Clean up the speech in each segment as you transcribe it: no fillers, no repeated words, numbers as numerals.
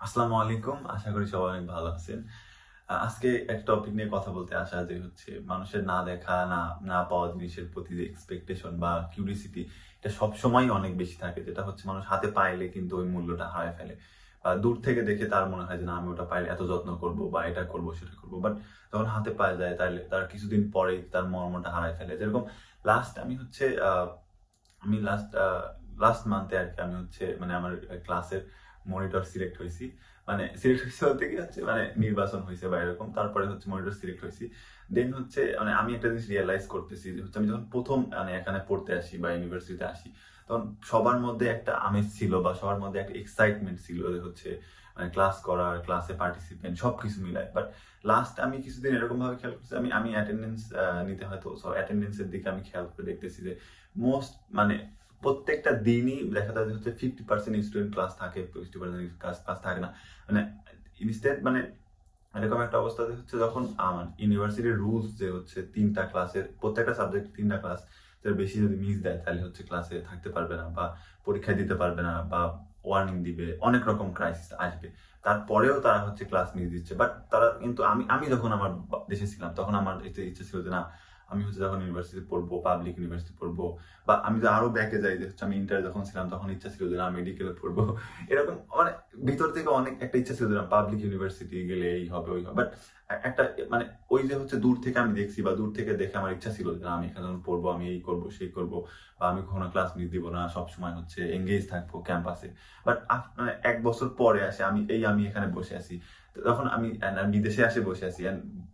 আসসালামু আলাইকুম। আশা করি সবাই অনেক ভালো আছেন। আজকে একটা টপিক নিয়ে কথা বলতে আসা যে হচ্ছে মানুষের না দেখা, না পাওয়া জিনিসের প্রতি যে এক্সপেকটেশন বা কিউরিওসিটি এটা সবসময়ই অনেক বেশি থাকে। যেটা হচ্ছে মানুষ হাতে পাইলে কিন্তু ওই মূল্যটা হারায় ফেলে। দূর থেকে দেখে তার মনে হয় যে না আমি ওটা পাইলে এত যত্ন করব বা এটা করব সেটা করব। বাট যখন হাতে পাওয়া যায় তাইলে তার কিছুদিন পরেই তার মর্মটা হারায় ফেলে। যেরকম লাস্ট আমি হচ্ছে আমি লাস্ট মান্থে আরকি আমি হচ্ছে মানে আমার ক্লাসের মনিটর সিলেক্ট হইছি। মানে সিলেক্ট হইছে বলতে কি হচ্ছে মানে নির্বাচন হইছে বা এরকম। তারপরে হচ্ছে মনিটর সিলেক্ট হইছি। দেন হচ্ছে মানে আমি একটা জিনিস রিয়ালাইজ করতেছি যে হচ্ছে আমি যখন ১ম মানে এখানে পড়তে আসি বা ইউনিভার্সিটিতে আসি, তখন সবার মধ্যে একটা আমেজ ছিল বা সবার মধ্যে একটা এক্সাইটমেন্ট ছিল যে হচ্ছে মানে ক্লাস করার, ক্লাসে পার্টিসিপেন্ট সবকিছু মিলায়। বাট লাস্ট আমি কিছুদিন এরকম ভাবে খেয়াল করছি আমি আমি অ্যাটেন্ডেন্স নিতে হয়তো অ্যাটেন্ডেন্স এর দিকে আমি খেয়াল করে দেখতেছি যে মোস্ট মানে প্রত্যেকটা দিনই দেখা যায় যে হচ্ছে 50% স্টুডেন্ট ক্লাস থাকে, 50% ক্লাস থাকে না। মানে ইনস্ট্যান্ট মানে এরকম একটা অবস্থা যে হচ্ছে যখন আমার ইউনিভার্সিটির রুলস যে হচ্ছে ৩টা ক্লাসের প্রত্যেকটা সাবজেক্ট ৩টা ক্লাস এর বেশি যদি মিস দেয় তাহলে হচ্ছে ক্লাসে থাকতে পারবে না বা পরীক্ষা দিতে পারবে না বা ওয়ার্নিং দিবে, অনেক রকম ক্রাইসিস আসবে। তারপরেও তারা হচ্ছে ক্লাস মিস দিচ্ছে। বাট তারা কিন্তু আমি আমি যখন আমার দেশে ছিলাম তখন আমার ইচ্ছা ছিল যে না আমি হচ্ছে যখন ইউনিভার্সিটি পড়বো, পাবলিক ইউনিভার্সিটি পড়বো বা আমি যে আরো ব্যাকে যাই যে হচ্ছে আমি ইন্টার যখন ছিলাম তখন ইচ্ছা ছিল যে না মেডিকেলে পড়বো। এরকম মানে ভিতর থেকে অনেক একটা ইচ্ছা ছিল যে পাবলিক ইউনিভার্সিটি গেলে এই হবে ওই হবে। বাট একটা মানে ওই যে হচ্ছে দূর থেকে আমি দেখছি বা দূর থেকে দেখে আমার ইচ্ছা ছিল যে না আমি এখানে যখন পড়বো আমি এই করবো সেই করবো বা আমি কখনো ক্লাস মিস দিব না, সবসময় হচ্ছে এঙ্গেজ থাকবো ক্যাম্পাসে। বাট মানে ১ বছর পরে আসে আমি এখানে বসে আছি। তখন আমি বিদেশে আসে বসে আছি।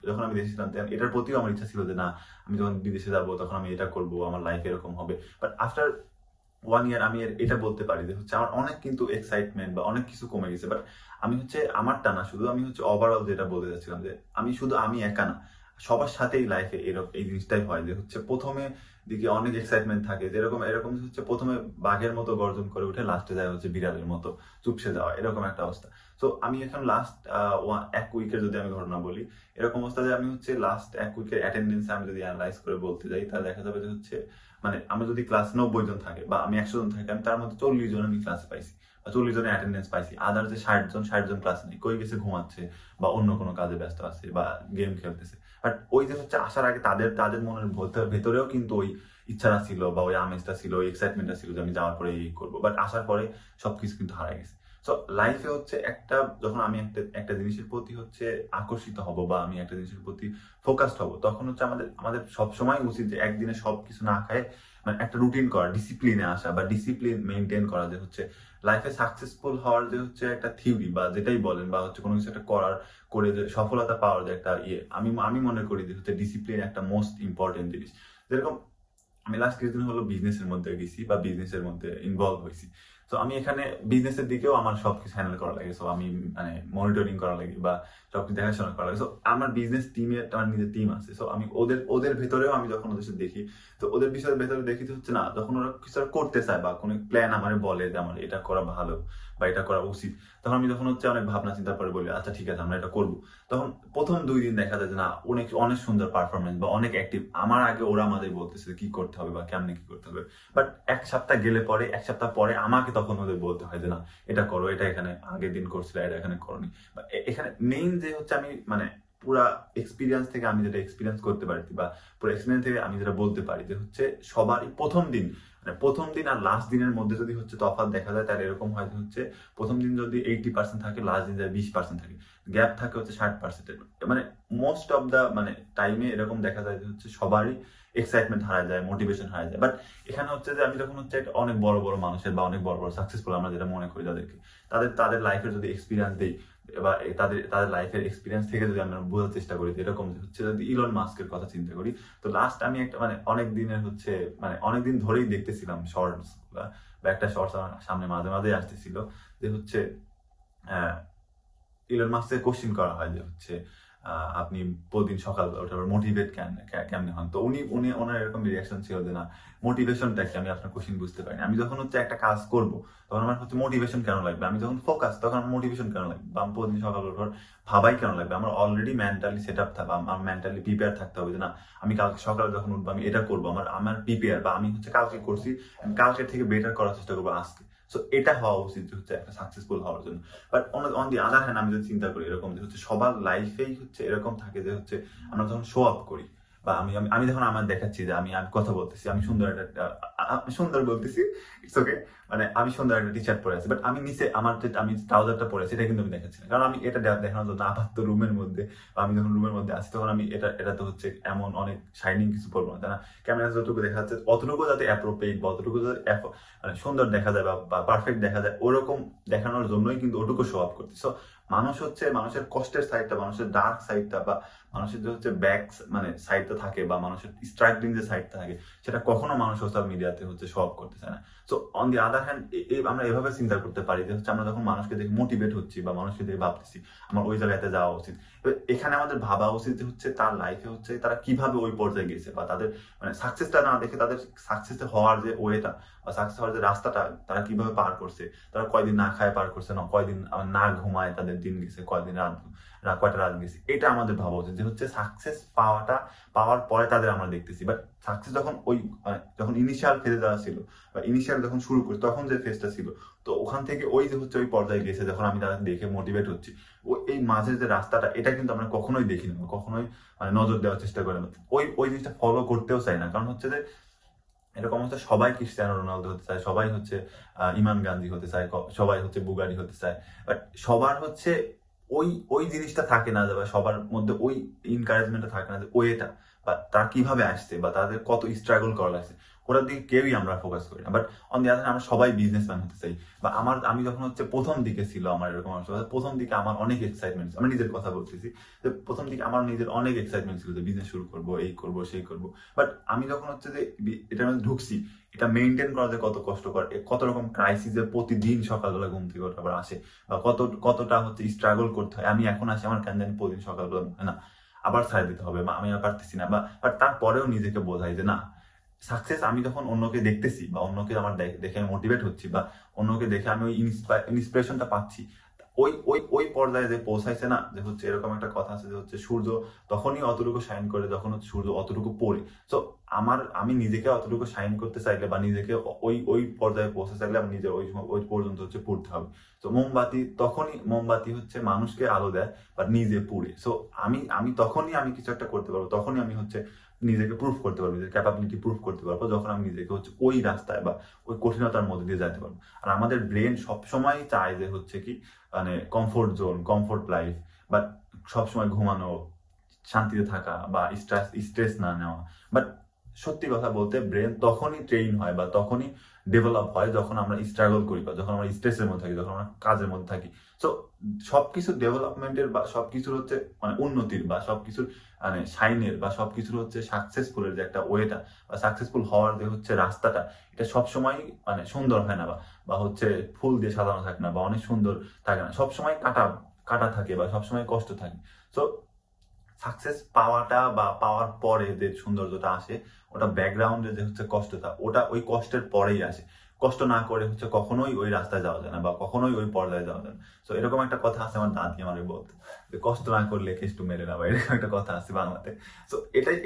যখন আমি দেশে ছিলাম তখন এটার প্রতিও আমার ইচ্ছা ছিল যে না আমি যখন বিদেশে যাবো তখন আমি এটা করবো, আমার লাইফ এরকম হবে। বাট আফটার 1 ইয়ার আমি এটা বলতে পারি যে হচ্ছে আমার অনেক কিন্তু এক্সাইটমেন্ট বা অনেক কিছু কমে গেছে। বাট আমি হচ্ছে আমারটা না, শুধু আমি হচ্ছে ওভারঅল যেটা বলতে চাচ্ছিলাম যে আমি শুধু আমি একা না, সবার সাথেই লাইফে এই জিনিসটাই হয় যে হচ্ছে প্রথমে দিকে অনেক এক্সাইটমেন্ট থাকে, যেরকম এরকম যে হচ্ছে প্রথমে বাঘের মতো গর্জন করে উঠে লাস্টে যায় হচ্ছে বিড়ালের মতো চুপসে যাওয়া, এরকম একটা অবস্থা। তো আমি এখন লাস্ট 1 উইকের যদি আমি ঘটনা বলি, এরকম অবস্থা যে আমি হচ্ছে লাস্ট 1 উইকের অ্যাটেন্ডেন্স আমি যদি অ্যানালাইজ করে বলতে যাই তাহলে দেখা যাবে যে হচ্ছে মানে আমি যদি ক্লাস ৯০ জন থাকে বা আমি ১০০ জন থাকি আমি তার মধ্যে ৪০ জন আমি ক্লাসে পাইছি বা ৪০ জনের অ্যাটেন্ডেন্স পাইছি। আদার যে ৬০ জন ক্লাসে নেই, কই গেছে ঘুমাচ্ছে বা অন্য কোনো কাজে ব্যস্ত আছে বা গেম খেলতেছে। বাট ওই যে হচ্ছে আসার আগে তাদের তাদের মনের ভেতরেও কিন্তু ওই ইচ্ছাটা ছিল বা ওই আমেজটা ছিল, ওই এক্সাইটমেন্টটা ছিল যে আমি যাওয়ার পরে এই করবো। বাট আসার পরে সবকিছু কিন্তু হারায় গেছে। সো লাইফে হচ্ছে একটা যখন আমি একটা একটা জিনিসের প্রতি হচ্ছে আকর্ষিত হব বা আমি একটা জিনিসের প্রতি ফোকাসড হব, তখন হচ্ছে আমাদের আমাদের সবসময় উচিত যে একদিনে সবকিছু না খায় মানে একটা রুটিন করা, ডিসিপ্লিনে আসা বা ডিসিপ্লিন মেনটেন করা, যে হচ্ছে লাইফে সাকসেসফুল হওয়ার যে হচ্ছে একটা থিওরি বা যেটাই বলেন বা হচ্ছে কোনো কিছু একটা করে যে সফলতা পাওয়ার যে একটা ইয়ে, আমি মনে করি যে হচ্ছে ডিসিপ্লিন একটা মোস্ট ইম্পর্টেন্ট জিনিস। যেরকম আমি লাস্ট কিছুদিন হলো বিজনেসের মধ্যে গেছি বা বিজনেসের মধ্যে ইনভলভ হয়েছি। তো আমি এখানে বিজনেসের দিকেও আমার সবকিছু হ্যান্ডেল করা লাগে। সো আমি মানে মনিটরিং করা লাগে বা সবকিছু দেখাশোনা করা লাগে। সো আমার বিজনেস টিমে আমার নিজের টিম আছে। সো আমি ওদের ওদের ভেতরেও আমি যখন ওদের সাথে দেখি, তো ওদের বিষয়ের ভেতরে দেখি যে হচ্ছে না যখন ওরা কিছু একটা করতে চায় বা কোনো প্ল্যান আমার বলে যে আমার এটা করা ভালো বা এটা করা উচিত, তখন আমি যখন হচ্ছে অনেক ভাবনা চিন্তা করে বলি আচ্ছা ঠিক আছে আমরা এটা করবো। তখন প্রথম ২ দিন দেখা যায় যে না অনেক অনেক সুন্দর পারফরমেন্স বা অনেক অ্যাক্টিভ, আমার আগে ওরা আমাদের বলতেছে কি করতে হবে বা কেমনে কি করতে হবে। বাট ১ সপ্তাহ গেলে পরে ১ সপ্তাহ পরে আমাকে তখন ওদের বলতে হয় যে না এটা করো, এটা এখানে আগের দিন করছিলে, এটা এখানে করনি। এখানে মেইন যে হচ্ছে আমি মানে পুরা এক্সপিরিয়েন্স থেকে আমি যেটা এক্সপিরিয়েন্স করতে পারি বা পুরো এক্সপিরিয়েন্স থেকে আমি যেটা বলতে পারি যে হচ্ছে সবারই প্রথম দিন মানে প্রথম দিন আর লাস্ট দিনের মধ্যে যদি হচ্ছে তফাৎ দেখা যায় তাহলে এরকম হয় যে হচ্ছে প্রথম দিন যদি 80% থাকে, লাস্ট দিন যায় 20% থাকে, গ্যাপ থাকে হচ্ছে 60%। মানে মোস্ট অফ দা মানে টাইমে এরকম দেখা যায় যে হচ্ছে সবারই এক্সাইটমেন্ট হারা যায়, মোটিভেশন হারা যায়। বাট এখানে হচ্ছে যে আমি যখন হচ্ছে একটা অনেক বড় বড় মানুষের বা অনেক বড় বড় সাকসেসফুল আমরা যেটা মনে করি যাদেরকে, তাদের তাদের লাইফের যদি এক্সপিরিয়েন্স দিই বা তাদের তাদের লাইফের এক্সপিরিয়েন্স থেকে যদি আমরা বোঝার চেষ্টা করি, এরকম হচ্ছে যদি ইলন মাস্কের কথা চিন্তা করি, তো লাস্ট আমি একটা মানে অনেক দিনের হচ্ছে মানে অনেকদিন ধরেই দেখতেছিলাম শর্টস বা একটা শর্টস আমার সামনে মাঝে মাঝে আসতেছিল যে হচ্ছে আহ ইলন মাস্ককে কোশ্চেন করা হয় যে হচ্ছে আপনি প্রতিদিন সকালবেলা উঠে মোটিভেট কেমনে হন, তো উনি উনি ওনার এরকম রিয়াকশন ছিল যে না মোটিভেশনটা কি, আমি আপনার কোশ্চেন বুঝতে পারিনি। আমি যখন হচ্ছে একটা কাজ করব তখন আমার হচ্ছে মোটিভেশন কেন লাগবে, আমি যখন ফোকাস তখন আমার মোটিভেশন কেন লাগবে বা আমি প্রতিদিন সকাল ওঠার ভাবাই কেন লাগবে, আমার অলরেডি মেন্টালি সেট আপ থাকবে, আমার মেন্টালি প্রিপেয়ার থাকতে হবে যে না আমি কালকে সকালে যখন উঠবো আমি এটা করবো, আমার আমার প্রিপেয়ার বা আমি হচ্ছে কালকে করছি আমি কালকের থেকে বেটার করার চেষ্টা করবো আজকে। সো এটা হওয়া উচিত যে হচ্ছে একটা সাকসেসফুল হওয়ার জন্য। But on the other hand আমি যদি চিন্তা করি এরকম যে হচ্ছে সবার লাইফেই হচ্ছে এরকম থাকে যে হচ্ছে আমরা যখন শো আপ করি বা আমি আমি আমি যখন আমার দেখাচ্ছি যে আমি আমি কথা বলতেছি, আমি সুন্দর একটা আমি সুন্দর বলতেছি, ইটস ওকে, মানে আমি সুন্দর একটা টি শার্ট পরে আছি, বাট আমি নিচে আমার যে আমি ট্রাউজারটা পরে আছি এটা কিন্তু আমি দেখাচ্ছি না, কারণ আমি এটা দেখানোর জন্য আপাতত রুমের মধ্যে বা আমি যখন রুমের মধ্যে আছি তখন আমি এটা তো হচ্ছে এমন অনেক শাইনিং কিছু পরবো না, তাই না? ক্যামেরা যতটুকু দেখা যাচ্ছে অতটুকু যাতে অ্যাপ্রোপ্রিয়েট বা অতটুকু যাতে মানে সুন্দর দেখা যায় বা পারফেক্ট দেখা যায় ওরকম দেখানোর জন্যই কিন্তু ওটুকু শো আপ করছি। সো মানুষ হচ্ছে মানুষের কষ্টের সাইডটা, মানুষের ডার্ক সাইডটা বা মানুষের যে হচ্ছে ব্যাক মানে সাইডটা থাকে বা মানুষের স্ট্রাগলিং যে সাইডটা থাকে সেটা কখনো মানুষ সোশ্যাল মিডিয়াতে হচ্ছে শো অফ করতে চায় না। So on the other hand আমরা এভাবে চিন্তা করতে পারি যে হচ্ছে আমরা যখন মানুষকে দেখে মোটিভেট হচ্ছি বা মানুষকে দেখে ভাবতেছি আমার ওই জায়গাতে যাওয়া উচিত, এখানে আমাদের ভাবা উচিত যে হচ্ছে তার লাইফে হচ্ছে তারা কিভাবে ওই পর্যায়ে গেছে বা তাদের মানে সাকসেসটা না দেখে তাদের সাকসেস হওয়ার যে ওয়েটা বা সাকসেস হওয়ার যে রাস্তাটা তারা কিভাবে পার করছে, তারা কয়দিন না খায় পার করছে, না কয়দিন না ঘুমায় তাদের দিন গেছে, কয়দিন কয়টা রাত গেছে, এটা আমাদের ভাবা উচিত যে হচ্ছে সাকসেস পাওয়ার পরে তাদের আমরা দেখতেছি। বাট সাকসেস যখন ওই যখন ইনিশিয়াল ফেজে যাওয়া ছিল বা ইনিশিয়াল যখন শুরু করি তখন যে ফেজটা ছিল, তো ওখান থেকে ওই যে হচ্ছে ওই পর্যায়ে গেছে যখন আমি তাদের দেখে মোটিভেট হচ্ছি, ও এই মাঝের যে রাস্তাটা এটা কিন্তু আমরা কখনোই দেখি না, কখনোই মানে নজর দেওয়ার চেষ্টা করি না, ওই জিনিসটা ফলো করতেও চাই না, কারণ হচ্ছে যে এরকম হচ্ছে সবাই ক্রিস্টিয়ানো রোনালদো হতে চায়, সবাই হচ্ছে ইমান গান্ধী হতে চায়, সবাই হচ্ছে বুগারি হতে চায়, বাট সবার হচ্ছে ওই ওই জিনিসটা থাকে না, বা সবার মধ্যে ওই এনকারেজমেন্টটা থাকে না যে ওয়েটা বা তারা কিভাবে আসছে বা তাদের কত স্ট্রাগল করা লাগছে ওটার দিকে কেউই আমরা ফোকাস করি না। বাট অন দি আদার আমরা সবাই বিজনেসম্যান হতে চাই বা আমি যখন হচ্ছে প্রথম দিকে ছিল আমার এরকম প্রথম দিকে আমার অনেক এক্সাইটমেন্ট, আমি নিজের কথা বলতেছি যে প্রথম দিকে আমার নিজের অনেক এক্সাইটমেন্ট ছিল যে বিজনেস শুরু করবো, এই করবো সেই করবো, বাট আমি যখন হচ্ছে যে এটার মধ্যে ঢুকছি এটা মেনটেন করা যে কত কষ্টকর, কত রকম ক্রাইসিসে প্রতিদিন সকালবেলা ঘুম থেকে ওঠার পর আসে বা কতটা হচ্ছে স্ট্রাগল করতে হয়, আমি এখন আসি আমার কেন জানি প্রতিদিন সকালবেলা হয় না, আবার ছাড় দিতে হবে বা আমি আর পারতেছি না, বাট তারপরেও নিজেকে বোঝাই যে না, সাকসেস আমি যখন অন্যকে দেখতেছি বা অন্যকে আমার দেখে আমি মোটিভেট হচ্ছি বা অন্যকে দেখে আমি ওই ইন্সপিরেশনটা পাচ্ছি, ওই ওই ওই পর্যায়ে যে পৌঁছাইছে না, যে হচ্ছে এরকম একটা কথা আছে যে হচ্ছে সূর্য তখনই অতটুকু শাইন করে যখন হচ্ছে সূর্য অতটুকু পড়ে। সো আমি নিজেকে অতটুকু শাইন করতে চাইলে বা নিজেকে ওই ওই পর্যায়ে পৌঁছতে চাইলে আমি নিজে ওই পর্যন্ত হচ্ছে পড়তে হবে। তো মোমবাতি হচ্ছে মানুষকে আলো দেয় বা নিজে পুড়ে। সো আমি তখনই আমি কিছু একটা করতে পারবো, তখনই আমি হচ্ছে নিজেকে প্রুফ করতে পারবো, নিজের ক্যাপাবিলিটি প্রুফ করতে পারবো যখন আমি নিজেকে হচ্ছে ওই রাস্তায় বা ওই কঠিনতার মধ্যে দিয়ে যেতে পারবো। আর আমাদের ব্রেন সবসময় চায় যে হচ্ছে কি মানে comfort zone, comfort life, but সবসময় ঘুমানো, শান্তিতে থাকা বা স্ট্রেস না নেওয়া। বাট সত্যি কথা বলতে ব্রেন তখনই ট্রেন হয় বা তখনই ডেভেলপ হয় যখন আমরা স্ট্রাগল করি বা যখন আমরা স্ট্রেসের মধ্যে থাকি, যখন আমরা কাজের মধ্যে থাকি। সো সবকিছু ডেভেলপমেন্টের বা সবকিছুর হচ্ছে মানে উন্নতির বা সবকিছুর মানে শাইনের বা সবকিছুর হচ্ছে সাকসেসফুলের যে একটা ওয়েটা বা সাকসেসফুল হওয়ার যে হচ্ছে রাস্তাটা, এটা সবসময় মানে সুন্দর হয় না বা হচ্ছে ফুল দিয়ে সাজানো থাকে না বা অনেক সুন্দর থাকে না, সবসময় কাটা কাটা থাকে বা সবসময় কষ্ট থাকে। সো সাকসেস পাওয়াটা বা পাওয়ার পরে যে সৌন্দর্যটা আসে ওটা ব্যাকগ্রাউন্ডে যে হচ্ছে কষ্টটা, ওটা ওই কষ্টের পরেই আসে। কষ্ট না করে হচ্ছে কখনোই ওই রাস্তায় যাওয়া যায় না বা কখনোই ওই পর্যায়ে যাওয়া যায় না। তো এরকম একটা কথা আছে, আমার দাদি আমাকে বলতো যে কষ্ট না করলে কেষ্টু মেলে না, বা এরকম একটা কথা আছে বাংলাতে। তো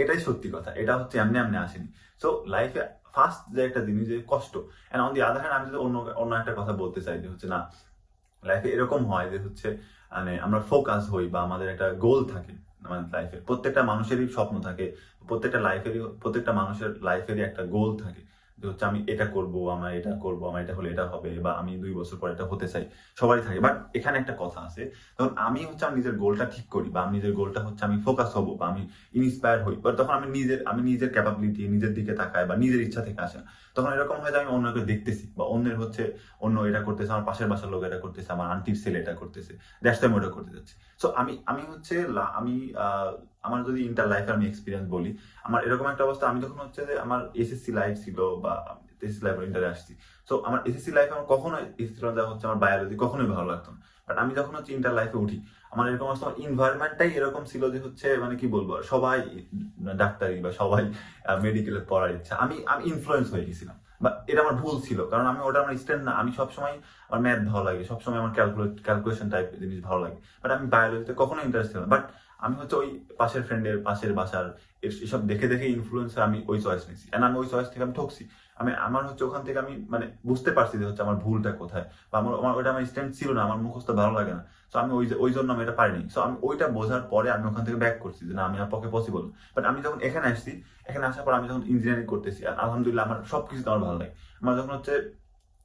এটাই সত্যি কথা, এটা হচ্ছে এমনি এমনি আসেনি। সো লাইফে ফার্স্ট যে একটা জিনিস যে কষ্ট, and on the other hand আমি যদি অন্য একটা কথা বলতে চাই যে হচ্ছে না, লাইফে এরকম হয় যে হচ্ছে মানে আমরা ফোকাস হই বা আমাদের একটা গোল থাকে, মানে লাইফে প্রত্যেকটা মানুষেরই স্বপ্ন থাকে, প্রত্যেকটা মানুষের লাইফেরই একটা গোল থাকে যে হচ্ছে আমি এটা করব, আমার এটা করব, আমার এটা হলে এটা হবে, বা আমি 2 বছর পর এটা হতে চাই, সবারই থাকে। বাট এখানে একটা কথা আছে, তখন আমি হচ্ছে আমি নিজের গোলটা ঠিক করি বা আমি নিজের গোলটা হচ্ছে আমি ফোকাস হবো বা আমি ইন্সপায়ার হই, বাট তখন আমি নিজের ক্যাপাবিলিটি নিজের দিকে তাকাই বা নিজের ইচ্ছা থেকে আসে না। তখন এরকম হয় যে আমি অন্যকে দেখতেছি বা অন্যের হচ্ছে অন্য এটা করতেছে, আমার পাশের বাসার লোক এটা করতেছে, আমার আন্টির ছেলে এটা করতেছে, দ্যাটস আমি ওটা করতে যাচ্ছি। সো আমি হচ্ছে আমি আমার যদি ইন্টার লাইফে আমি এক্সপিরিয়েন্স বলি, আমার এরকম একটা অবস্থা, আমি যখন হচ্ছে যে আমার এসএসসি লাইফ ছিল বা এসএসসি লাইফ ইন্টারে আসছি, সো আমার এসএসসি লাইফে আমার কখনোই হচ্ছে আমার বায়োলজি কখনোই ভালো লাগতো না। বাট আমি যখন হচ্ছে ইন্টার লাইফে উঠি, আমার এরকম অবস্থা, আমার ইনভায়রনমেন্টটাই এরকম ছিল যে হচ্ছে মানে কি বলবো, সবাই ডাক্তারি বা সবাই মেডিকেলে পড়ার ইচ্ছা, আমি ইনফ্লুয়েন্স হয়ে গেছিলাম। বা এটা আমার ভুল ছিল, কারণ আমি ওটা আমার স্ট্রেন্থ না, আমি সবসময় আমার ম্যাথ ভালো লাগে, সবসময় আমার ক্যালকুলেশন টাইপ জিনিস ভালো লাগে, বাট আমি বায়োলজিতে কখনো ইন্টারেস্ট ছিল না। বাট আমি হচ্ছে ওই পাশের ফ্রেন্ডের পাশের বাসার এসব দেখে দেখে ইনফ্লুয়েন্স আমি ওই চয়েস নিয়েছি, এন্ড আমি ওই চয়েস থেকে আমি ঠকছি। আমি আমার হচ্ছে ওখান থেকে আমি মানে বুঝতে পারছি যে হচ্ছে আমার ভুলটা কোথায়, বা আমার আমার ওটা আমার স্ট্রেংথ ছিল না, আমার মুখস্থ ভালো লাগে না। সো আমি ওই জন্য আমি এটা পারিনি। সো আমি ওইটা বোঝার পরে আমি ওখান থেকে ব্যাক করছি যে না, আমি আর পক্ষে পসিবল। বাট আমি যখন এখানে আসছি, এখানে আসার পর আমি যখন ইঞ্জিনিয়ারিং করতেছি, আর আলহামদুলিল্লাহ আমার সবকিছু আমার ভালো লাগে। আমার যখন হচ্ছে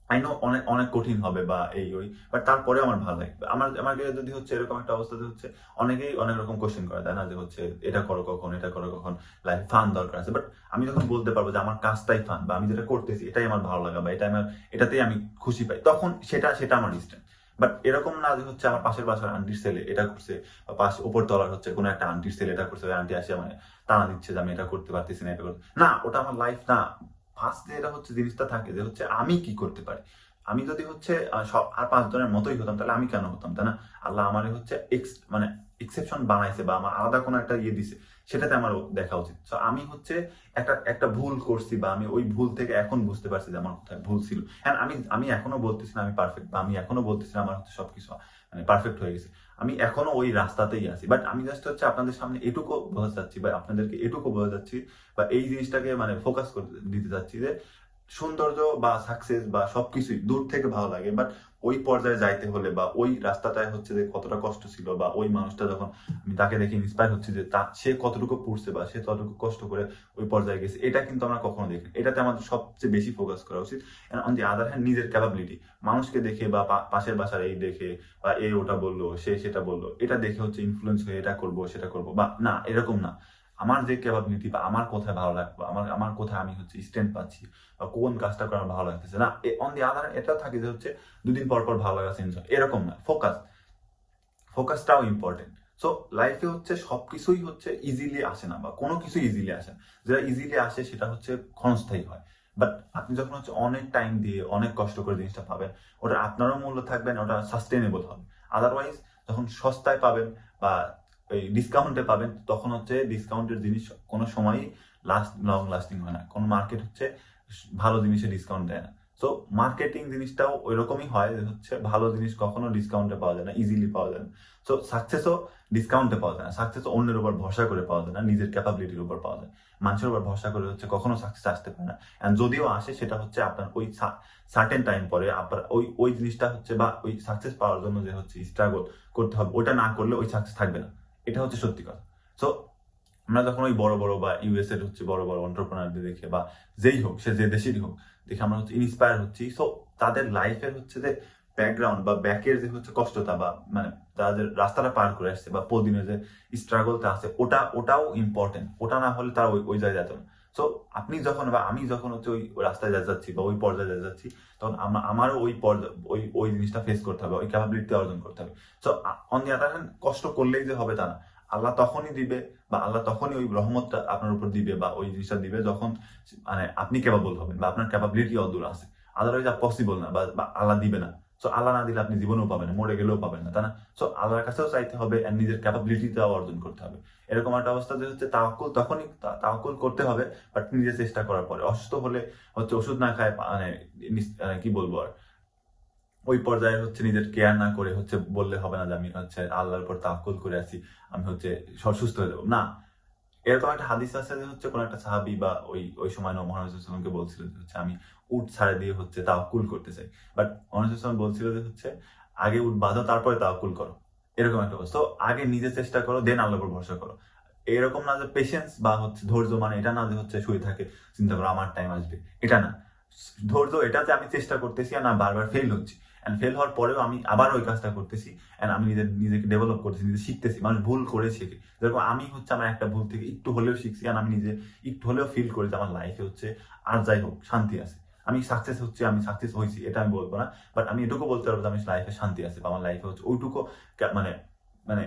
আই নো অনেক অনেক কঠিন হবে বা এই ওই, বাট তারপরেও আমার ভালো লাগবে। আমাকে যদি হচ্ছে এরকম একটা অবস্থাতে হচ্ছে অনেকেই অনেক রকম কোশ্চেন করে, তাই না, যে হচ্ছে এটা করো কখন, এটা করো কখন, লাইফ ফান দরকার আছে। বাট আমি যখন বলতে পারবো যে আমার কাজটাই ফান, বা আমি যেটা করতেছি এটাই আমার ভালো লাগা, বা এটাতেই আমি খুশি পাই, তখন সেটা সেটা আমার ডিস্টেন্স। বাট এরকম না যে হচ্ছে আমার পাশের বাসার আন্টির ছেলে এটা করছে, বা পাশে উপর তলার হচ্ছে কোনো একটা আন্টির ছেলে এটা করছে, ওই আন্টি আসে মানে টানা দিচ্ছে যে আমি এটা করতে পারতেছি না, এটা করতে না, ওটা আমার লাইফ না। ফার্স্টে এটা হচ্ছে জিনিসটা থাকে যে হচ্ছে আমি কি করতে পারি। আমি যদি হচ্ছে সব আর 5 জনের মতোই হতাম, তাহলে আমি কেন হতাম, তাই না? আল্লাহ আমার হচ্ছে মানে এক্সেপশন বানাইছে, বা আমার আলাদা কোনো একটা ইয়ে দিছে, সেটাতে আমার দেখা উচিত। তো আমি হচ্ছে একটা একটা ভুল করছি, বা আমি ওই ভুল থেকে এখন বুঝতে পারছি যে আমার কোথায় ভুল ছিল। হ্যাঁ, আমি আমি এখনো বলতেছি না আমি পারফেক্ট, বা আমি এখনো বলতেছি না আমার হচ্ছে সবকিছু মানে পারফেক্ট হয়ে গেছে। আমি এখনো ওই রাস্তাতেই আছি। বাট আমি জাস্ট হচ্ছে আপনাদের সামনে এটুকু বোঝা যাচ্ছি, বা আপনাদেরকে এটুকু বোঝা যাচ্ছি, বা এই জিনিসটাকে মানে ফোকাস করতে দিতে যাচ্ছি যে সৌন্দর্য বা সাকসেস বা সবকিছুই দূর থেকে ভালো লাগে, বাট ওই পর্যায়ে যাইতে হলে, বা ওই রাস্তাটায় হচ্ছে যে কতটা কষ্ট ছিল, বা ওই মানুষটা যখন আমি তাকে দেখে ইন্সপায়ার হচ্ছে যে সে কতটুকু পড়ছে বা সে কতটুকু কষ্ট করে ওই পর্যায়ে গেছে, এটা কিন্তু আমরা কখনো দেখি। এটাতে আমাদের সবচেয়ে বেশি ফোকাস করা উচিত। অন দি আদার হ্যান্ড, নিজের ক্যাপাবিলিটি, মানুষকে দেখে বা পাশের বাসার এই দেখে, বা এ ওটা বললো, সে সেটা বললো, এটা দেখে হচ্ছে ইনফ্লুয়েন্স হয়ে এটা করবো সেটা করবো, বা না, এরকম না। আমার যে ক্যাপাবিলিটি, বা আমার কোথায় ভালো লাগবে, আমার আমার কোথায় আমি হচ্ছে স্ট্রেংথ পাচ্ছি, বা কোন কাজটা করার ভালো লাগতেছে না, অন দি আদার এটাও থাকে যে হচ্ছে 2 দিন পর পর ভালো লাগা চেঞ্জ হয়, এরকম না। ফোকাসটাও ইম্পর্টেন্ট। সো লাইফে হচ্ছে সবকিছুই হচ্ছে ইজিলি আসে না, বা কোনো কিছু ইজিলি আসে না। যেটা ইজিলি আসে সেটা হচ্ছে ক্ষণস্থায়ী হয়। বাট আপনি যখন হচ্ছে অনেক টাইম দিয়ে অনেক কষ্ট করে জিনিসটা পাবেন, ওটা আপনারও মূল্য থাকবে না, ওটা সাস্টেনেবল হবে। আদারওয়াইজ যখন সস্তায় পাবেন বা ওই ডিসকাউন্টে পাবেন, তখন হচ্ছে ডিসকাউন্টের জিনিস কোনো সময়ই লং লাস্টিং হয় না। কোন মার্কেট হচ্ছে ভালো জিনিসে ডিসকাউন্ট দেয় না। সো মার্কেটিং জিনিসটাও ওই রকমই হয় যে হচ্ছে ভালো জিনিস কখনো ডিসকাউন্টে পাওয়া যায় না, ইজিলি পাওয়া যায় না। সো সাকসেসও ডিসকাউন্টে পাওয়া যায় না, সাকসেসও অন্যের উপর ভরসা করে পাওয়া যায় না, নিজের ক্যাপাবিলিটির উপর পাওয়া যায়। মানুষের উপর ভরসা করে হচ্ছে কখনো সাকসেস আসতে পারে না। এন্ড যদিও আসে, সেটা হচ্ছে আপনার ওই সার্টেন টাইম পরে আপনার ওই ওই জিনিসটা হচ্ছে, বা ওই সাকসেস পাওয়ার জন্য যে হচ্ছে স্ট্রাগল করতে হবে, ওটা না করলে ওই সাকসেস থাকবে না। এটা হচ্ছে সত্যি কথা। সো আমরা যখন ওই বড় বড় বা ইউএস এর হচ্ছে বড় বড় এন্টারপ্রেনারদের দেখে, বা যেই হোক, সে যে দেশেরই হোক, দেখে আমরা হচ্ছে ইন্সপায়ার হচ্ছি। সো তাদের লাইফের হচ্ছে যে ব্যাকগ্রাউন্ড বা ব্যাকের যে হচ্ছে কষ্টতা, বা মানে তাদের রাস্তাটা পার করে আসছে, বা প্রতিদিনের যে স্ট্রাগলটা আছে, ওটাও ইম্পর্টেন্ট। ওটা না হলে তারা ওই জায়গায় যেত না। সো আপনি যখন বা আমি যখন হচ্ছে ওই রাস্তায় যাচ্ছি, বা ওই পর্যায়ে যাচ্ছি, তখন আমারও ওই পর্যায়ে ওই জিনিসটা ফেস করতে হবে, ওই ক্যাপাবিলিটি অর্জন করতে হবে। So on the other hand, কষ্ট করলেই যে হবে তা না। আল্লাহ তখনই দিবে, বা আল্লাহ তখনই ওই রহমতটা আপনার উপর দিবে, বা ওই জিনিসটা দিবে যখন মানে আপনি ক্যাপাবল হবেন, বা আপনার ক্যাপাবিলিটি অদূর আছে। আদারওয়াইজ পসিবল না, বা আল্লাহ দিবে না। সো আল্লাহ না দিলে আপনি জীবনেও পাবেন না, মরে গেলেও পাবেন না, তাই না? সো আল্লাহর কাছেও চাইতে হবে, আর নিজের ক্যাপাবিলিটিটাও অর্জন করতে হবে। এরকম একটা অবস্থা যে হচ্ছে তাওয়াক্কুল করতে হবে, বাট নিজে চেষ্টা করার পরে। অসুস্থ হলে হচ্ছে ওষুধ না খায় মানে কি বলবো আর, ওই পর্যায়ে হচ্ছে নিজের কেয়ার না করে হচ্ছে বললে হবে না যে আমি হচ্ছে আল্লাহর উপর তাওয়াক্কুল করে আছি, আমি হচ্ছে সুস্থ হয়ে যাবো, না। এরকম একটা হাদিস আছে যে হচ্ছে কোন একটা সাহাবী বা ওই ওই সময় মহানবী সাল্লাল্লাহু আলাইহি ওয়াসাল্লামকে বলছিল যে হচ্ছে আমি উট ছাড়া দিয়ে হচ্ছে তাওয়াক্কুল করতে চাই। বাট মহানবী সাল্লাল্লাহু আলাইহি ওয়াসাল্লাম বলছিল যে হচ্ছে আগে উট বাঁধো, তারপরে তাওয়াক্কুল করো। এরকম একটা অবস্থা। তো আগে নিজে চেষ্টা করো, দেন আল্লাহর উপর ভরসা করো। এরকম না যে পেশেন্স বা হচ্ছে ধৈর্য, মানে এটা না যে হচ্ছে শুয়ে থাকে চিন্তা করো আমার টাইম আসবে, এটা না। ধৈর্য এটা যে আমি চেষ্টা করতেছি আর না বারবার ফেল হচ্ছি, এন্ড ফেল হওয়ার পরেও আমি আবার ওই কাজটা করতেছি, এন্ড আমি নিজেকে ডেভেলপ করতেছি, নিজে শিখতেছি। মানুষ ভুল করে শেখে, যেরকম আমি হচ্ছে আমার একটা ভুল থেকে একটু হলেও শিখছি, আর আমি নিজে একটু হলেও ফিল করি যে আমার লাইফে হচ্ছে আর যাই হোক শান্তি আছে। আমি সাকসেস হয়েছি এটা আমি বলবো না, বাট আমি এটুকু বলতে পারবো যে আমি লাইফে শান্তি আছে, বা আমার লাইফে হচ্ছে ওইটুকু মানে মানে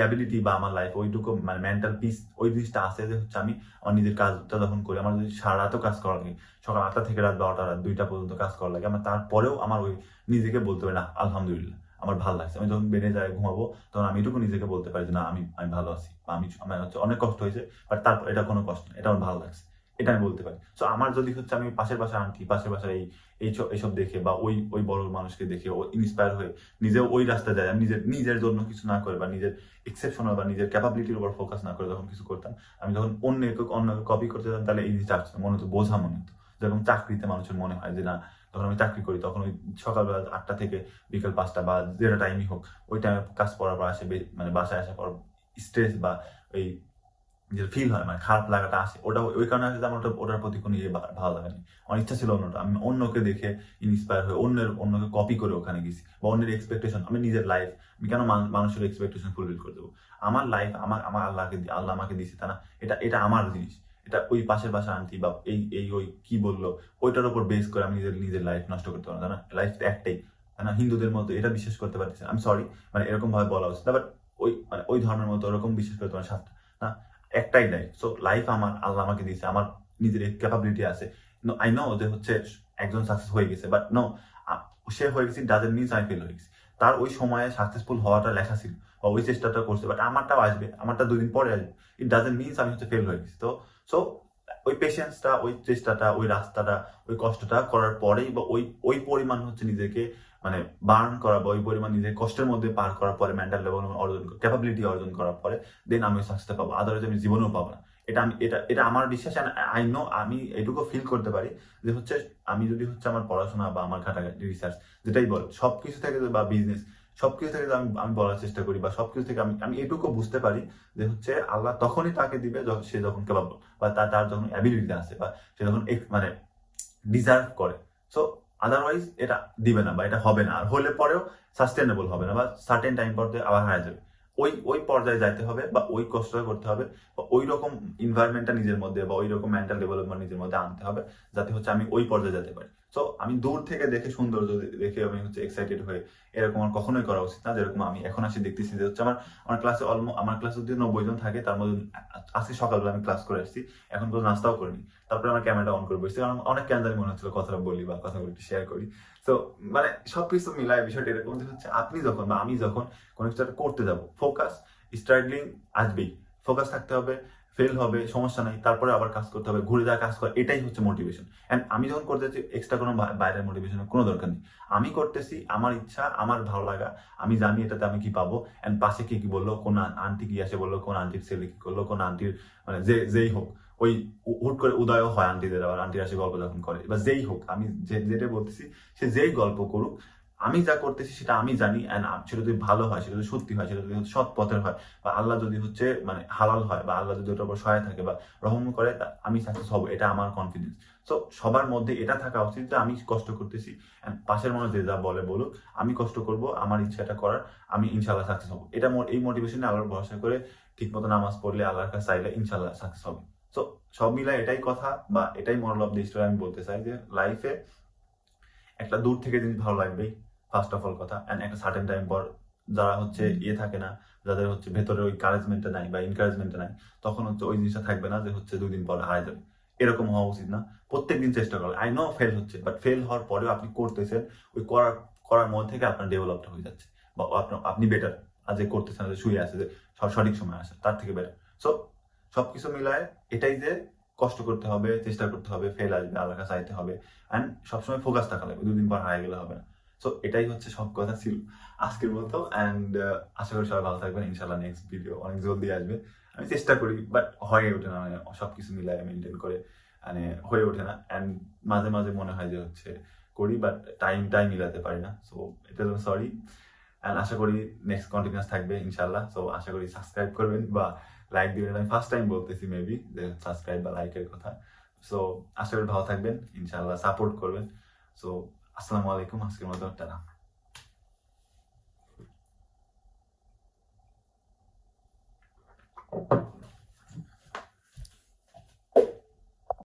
অ্যাবিলিটি, বা আমার লাইফে ওইটুকু মানে মেন্টাল পিস, ওই জিনিসটা আছে যে হচ্ছে আমি আমার নিজের কাজটা যখন করি, আমার যদি সারা রাতও কাজ করা লাগে, সকাল 8টা থেকে রাত 12টা, রাত 2টা পর্যন্ত কাজ করা লাগে, আমার তারপরেও আমার ওই নিজেকে বলতে পারি না আলহামদুলিল্লাহ আমার ভালো লাগছে। আমি যখন বেড়ে যায় ঘুমাবো, তখন আমি এটুকু নিজেকে বলতে পারি যে না, আমি আমি ভালো আছি, বা আমার হচ্ছে অনেক কষ্ট হয়েছে, বাট তারপর এটা কোনো কষ্ট না, এটা আমার ভালো লাগছে, এটা আমি বলতে পারি। সো আমার যদি হচ্ছে আমি পাশের বাসার আন্টি, পাশের বাসার এইসব দেখে, বা ওই ওই বড় মানুষকে দেখে ও ইন্সপায়ার হয়ে নিজেও ওই রাস্তায় যায়, আমি নিজের জন্য কিছু না করে, বা নিজের এক্সেপশনাল বা নিজের ক্যাপাবিলিটির উপর ফোকাস না করে যখন কিছু করতাম, আমি যখন অন্যকে কপি করতে যেতাম, তাহলে এই জিনিসটা আসতো মনে হতো বোঝা, মনে হতো যেরকম চাকরিতে মানুষের মনে হয় যে না, তখন আমি চাকরি করি, তখন ওই সকালবেলা 8টা থেকে বিকেল 5টা বা যেটা টাইমই হোক, ওই টাইমে কাজ করার পর আসে মানে বাসায় আসার পর স্ট্রেস বা ওই যে ফিল হয়, মানে খারাপ লাগাটা আসে, ওটা ওই কারণে আসে যে আমার ওটার প্রতি কোনো ভালো লাগেনি। আমার ইচ্ছা ছিল অন্যটা, আমি অন্যকে দেখে ইন্সপায়ার হয়ে অন্যকে কপি করে ওখানে গেছি, বা অন্যের এক্সপেকটেশন, আমি নিজের লাইফ আমি কেন মানুষের এক্সপেকটেশন ফুলফিল করে দেবো? আমার লাইফ আমার আল্লাহ আমাকে দিছে, তা না? এটা আমার জিনিস। এটা ওই পাশের বাসা আন্টি বা ওই কি বললো ওইটার উপর বেস করে আমি নিজের লাইফ নষ্ট করতে পারবো, তাই না? লাইফ তো একটাই, তাই না? হিন্দুদের মতো এটা বিশ্বাস করতে পারতেছে, আমি সরি, মানে এরকম ভাবে বলা উচিত, বাট ওই ধর্মের মতো ওরকম বিশ্বাস করে তোমার শাস্ত্র না, একটাই লাইফ। সো লাইফ আমার, আল্লাহ আমাকে দিয়েছে, আমার নিজের ক্যাপাবিলিটি আছে। আই নো যে হচ্ছে একজন সাকসেস হয়ে গেছে, বাট নো, সে হয়ে গেছে ডাজেন্ট মিনস আমি ফেল হয়ে গেছি। তার ওই সময়ে সাকসেসফুল হওয়াটা লেখা ছিল, বা ওই চেষ্টাটা করছে, বাট আমারটাও আসবে, আমারটা 2 দিন পরে আসবে। ইট ডাজেন্ট মিনস আমি হচ্ছে ফেল হয়ে গেছি। তো সো ওই পেশেন্সটা, ওই চেষ্টাটা, ওই রাস্তাটা, ওই কষ্টটা করার পরেই, বা ওই পরিমাণ হচ্ছে নিজেকে মানে বার্ন করা, বা ওই পরিমাণ নিজের কষ্টের মধ্যে পার করার পরে, মেন্টাল লেভেল অর্জন, ক্যাপাবিলিটি অর্জন করার পরে দেন আমি সাকসেসটা পাবো, আদারওয়াইজ আমি জীবনেও পাবো না। এটা আমার বিশ্বাস। আই নো, আমি এটুকু ফিল করতে পারি যে হচ্ছে আমি যদি হচ্ছে আমার পড়াশোনা বা আমার ঘাটাঘাটি রিসার্চ যেটাই বল, সবকিছু থেকে বা বিজনেস, সবকিছু থেকে আমি আমি বলার চেষ্টা করি, বা সবকিছু থেকে আমি এটুকু বুঝতে পারি যে হচ্ছে আল্লাহ তখনই তাকে দিবে যখন সে যখন ক্যাপাবল, বা তার যখন অ্যাবিলিটি আছে, বা সে যখন মানে ডিজার্ভ করে। সো আদারওয়াইজ এটা দিবে না, বা এটা হবে না, আর হলে পরেও সাস্টেনেবল হবে না, বা সার্টেন টাইম পর আবার হারা যাবে। ওই পর্যায়ে যাইতে হবে, বা ওই কষ্ট করতে হবে, বা ওই রকম ইনভায়রনমেন্টটা নিজের মধ্যে, বা ওই রকম মেন্টাল ডেভেলপমেন্ট নিজের মধ্যে আনতে হবে, যাতে হচ্ছে আমি ওই পর্যায়ে যেতে পারি। সো আমি দূর থেকে দেখে সৌন্দর্য দেখে আমি হচ্ছে এক্সাইটেড হয়ে এরকম আমার কখনোই করা উচিত না। যেরকম আমি এখন আসি দেখতেছি যে হচ্ছে আমার ক্লাসে আমার ক্লাসে যদি 90 জন থাকে, তার মধ্যে আজকে সকালবেলা আমি ক্লাস করে আসছি, এখন পর্যন্ত নাস্তাও করিনি, তারপরে আমার ক্যামেরাটা অন করে বসছি, কারণ অনেক কেন জানি মনে হচ্ছিল কথাটা বলি বা কথাগুলো একটু শেয়ার করি। তো মানে সবকিছু মিলায় বিষয়টা এরকম যে হচ্ছে আপনি যখন বা আমি যখন কোনো কিছু একটা করতে যাবো, ফোকাস, স্ট্রাগলিং আসবেই, ফোকাস থাকতে হবে, ফেল হবে সমস্যা নাই, তারপরে আবার কাজ করতে হবে, ঘুরে যাওয়া কাজ করা, এটাই হচ্ছে মোটিভেশন। এন্ড আমি যখন করতে যাচ্ছি, এক্সট্রা কোনো বাইরের মোটিভেশনের কোনো দরকার নেই। আমি করতেছি আমার ইচ্ছা, আমার ভালো লাগা, আমি জানি এটাতে আমি কি পাবো। এন্ড পাশে কে কি বললো, কোন আন্টি কি আসে বললো, কোন আন্টির ছেলে কি করলো, কোন আন্টির মানে যেই হোক, ওই হুট করে উদয়ও হয় আন্টিদের, আবার আন্টিরা সে গল্প যখন করে, বা যেই হোক, আমি যেটা বলতেছি, সে যেই গল্প করুক, আমি যা করতেছি সেটা আমি জানি, এন্ড সেটা যদি ভালো হয়, সেটা যদি সত্যি হয়, সেটা যদি সৎ পথের হয়, বা আল্লাহ যদি হচ্ছে মানে হালাল হয়, বা আল্লাহ যদি ওটার উপর সহায় থাকে বা রহম করে, আমি সাকসেস হবো, এটা আমার কনফিডেন্স। তো সবার মধ্যে এটা থাকা উচিত যে আমি কষ্ট করতেছি, পাশের মনে যে যা বলে বলুক, আমি কষ্ট করব, আমার ইচ্ছাটা করার, আমি ইনশাল্লাহ সাকসেস হবো। এটা এই মোটিভেশনে আল্লাহর ভরসা করে ঠিক মতো নামাজ পড়লে, আল্লাহর কাছে চাইলে ইনশাল্লাহ সাকসেস হবে। তো সব মিলায় এটাই কথা, বা এটাই মরাল অফ দ্য স্টোরি আমি বলতে চাই, যে লাইফে একটা দূর থেকে জিনিস ভালো লাগবেই, ফার্স্ট অফ অল কথা। এন্ড একটা সার্টেন টাইম পর যারা হচ্ছে থাকে না, যাদের হচ্ছে ভেতরে ওই কারেজমেন্টটা নাই বা এনকারেজমেন্টটা নাই, তখন হচ্ছে ওই জিনিসটা থাকবে না যে হচ্ছে 2 দিন পর হারাই যাবে। এরকম হওয়া উচিত না। প্রত্যেকদিন চেষ্টা করা, আই নো ফেল হচ্ছে, বাট ফেল হওয়ার পরেও আপনি করতেছেন, ওই করার মধ্যে থেকে আপনার ডেভেলপটা হয়ে যাচ্ছে, বা আপনি বেটার আজ করতেছেন, শুয়ে আছে যে সঠিক সময় আসে তার থেকে বেটার। সো সবকিছু মিলায় এটাই যে কষ্ট করতে হবে, চেষ্টা করতে হবে, ফেল আসবে, আল্লাহর কাছে চাইতে হবে, অ্যান্ড সবসময় ফোকাস থাকা লাগবে, 2 দিন পর হারিয়ে গেলে হবে না। সো এটাই হচ্ছে সব কথা ছিল আজকের মতো। অ্যান্ড আশা করি সবাই ভালো থাকবেন। ইনশাল্লাহ নেক্সট ভিডিও অনেক জলদি আসবে। আমি চেষ্টা করি, বাট হয়ে ওঠে না, মানে সবকিছু মিলায় মেনটেন করে মানে হয়ে ওঠে না। অ্যান্ড মাঝে মাঝে মনে হয় যে হচ্ছে করি, বাট টাইম মিলাতে পারি না। সো এটার জন্য সরি। অ্যান্ড আশা করি নেক্সট কন্টিনিউয়াস থাকবে ইনশাল্লাহ। সো আশা করি সাবস্ক্রাইব করবেন বা লাইক দিবেন। আমি ফার্স্ট টাইম বলতেছি মেবি যে সাবস্ক্রাইব বা লাইকের কথা। সো আশা করি ভালো থাকবেন, ইনশাল্লাহ সাপোর্ট করবেন। সো আসসালামু আলাইকুম, আজকের মতো টাটা।